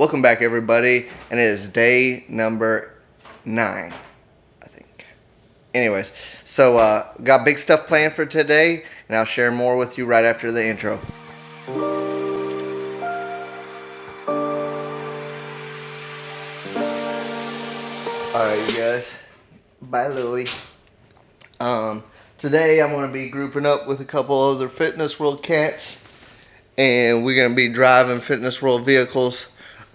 Welcome back, everybody, and it is day number 9, I think. Anyways, so got big stuff planned for today, and I'll share more with you right after the intro. Alright, you guys. Bye, Lily. Today I'm going to be grouping up with a couple other Fitness World cats, and we're going to be driving Fitness World vehicles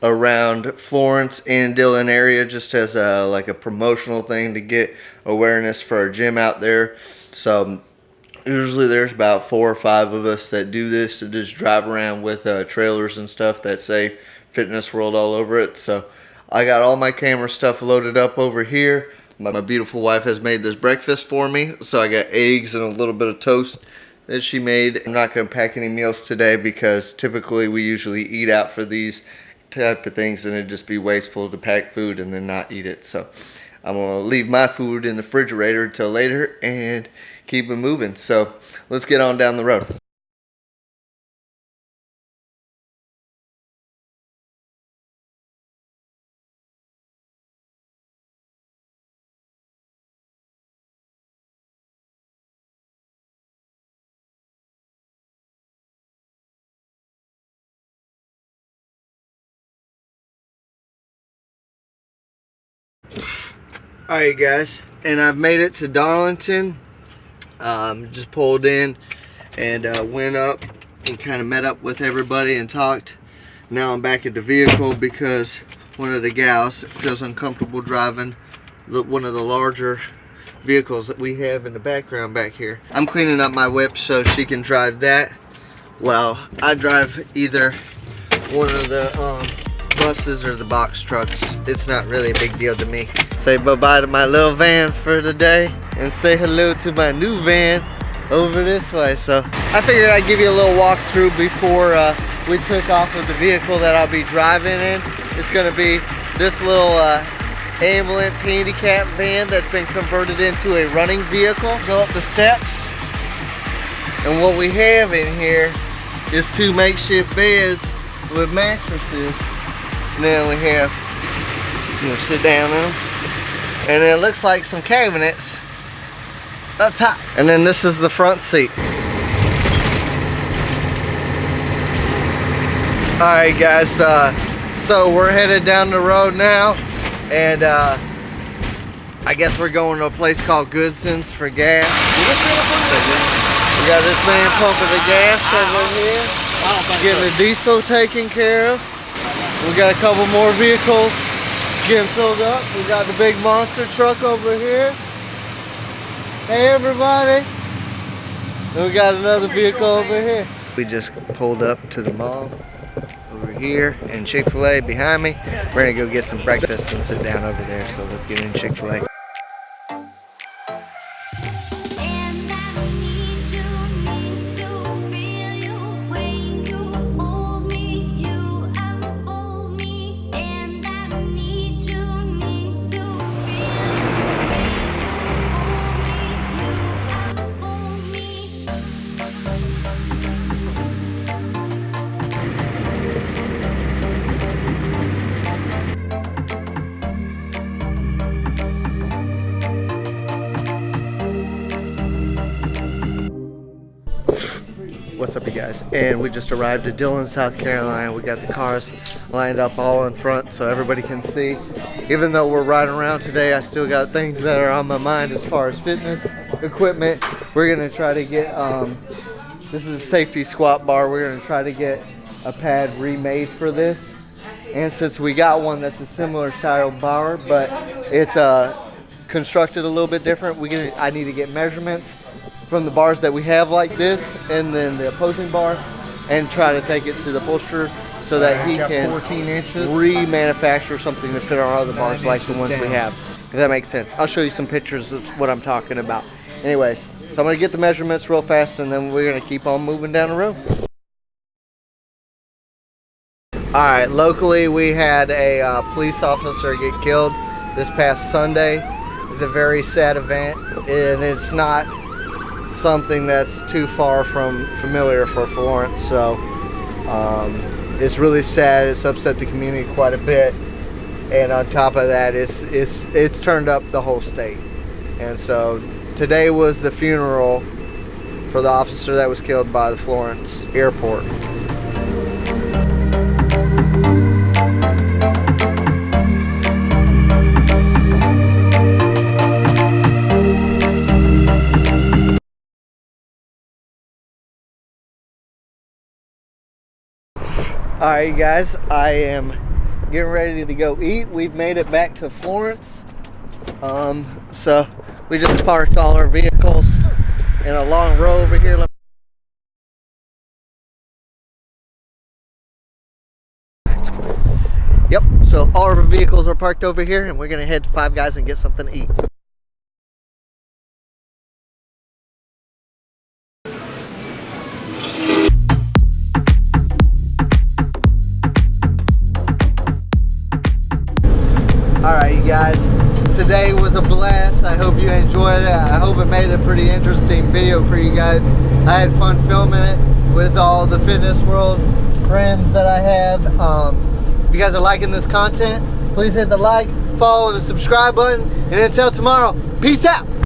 around Florence and Dillon area just as like a promotional thing to get awareness for our gym out there. So usually there's about 4 or 5 of us that do this, to just drive around with trailers and stuff that say Fitness World all over it. So I got all my camera stuff loaded up over here. My beautiful wife has made this breakfast for me. So I got eggs and a little bit of toast that she made. I'm not going to pack any meals today because typically we usually eat out for these type of things, and it'd just be wasteful to pack food and then not eat it. So I'm going to leave my food in the refrigerator until later and keep it moving. So let's get on down the road. Alright guys, and I've made it to Darlington. Just pulled in and went up and kind of met up with everybody and talked. Now I'm back at the vehicle because one of the gals feels uncomfortable driving one of the larger vehicles that we have in the background back here. I'm cleaning up my whip so she can drive that while I drive either one of the buses or the box trucks. It's not really a big deal to me. Say bye-bye to my little van for the day and say hello to my new van over this way. So I figured I'd give you a little walkthrough before we took off with the vehicle that I'll be driving in. It's gonna be this little ambulance handicap van that's been converted into a running vehicle. Go up the steps, and what we have in here is 2 makeshift beds with mattresses. And then we have, sit down in them. And then it looks like some cabinets up top. And then this is the front seat. Alright guys, so we're headed down the road now. And I guess we're going to a place called Goodson's for gas. We got this man pumping the gas over here. Getting the diesel taken care of. We got a couple more vehicles getting filled up. We got the big monster truck over here. Hey everybody. And we got another vehicle over here. We just pulled up to the mall over here and Chick-fil-A behind me. We're gonna go get some breakfast and sit down over there. So let's get in Chick-fil-A. What's up you guys? And we just arrived at Dillon, South Carolina. We got the cars lined up all in front so everybody can see. Even though we're riding around today, I still got things that are on my mind as far as fitness equipment. We're gonna try to get, this is a safety squat bar. We're gonna try to get a pad remade for this. And since we got one that's a similar style bar, but it's constructed a little bit different, I need to get measurements from the bars that we have like this, and then the opposing bar, and try to take it to the upholsterer so that he can 14 inches remanufacture something to fit our other bars like the ones we have. If that makes sense. I'll show you some pictures of what I'm talking about. Anyways, so I'm gonna get the measurements real fast, and then we're gonna keep on moving down the road. Alright, locally we had a police officer get killed this past Sunday. It's a very sad event, and it's not something that's too far from familiar for Florence. So it's really sad. It's upset the community quite a bit, and on top of that, it's turned up the whole state. And so today was the funeral for the officer that was killed by the Florence airport. Alright guys, I am getting ready to go eat. We've made it back to Florence. So we just parked all our vehicles in a long row over here. Yep, so all of our vehicles are parked over here, and we're gonna head to Five Guys and get something to eat. Alright you guys, today was a blast. I hope you enjoyed it. I hope it made a pretty interesting video for you guys. I had fun filming it with all the fitness world friends that I have. If you guys are liking this content, please hit the like, follow, and subscribe button. And until tomorrow, peace out.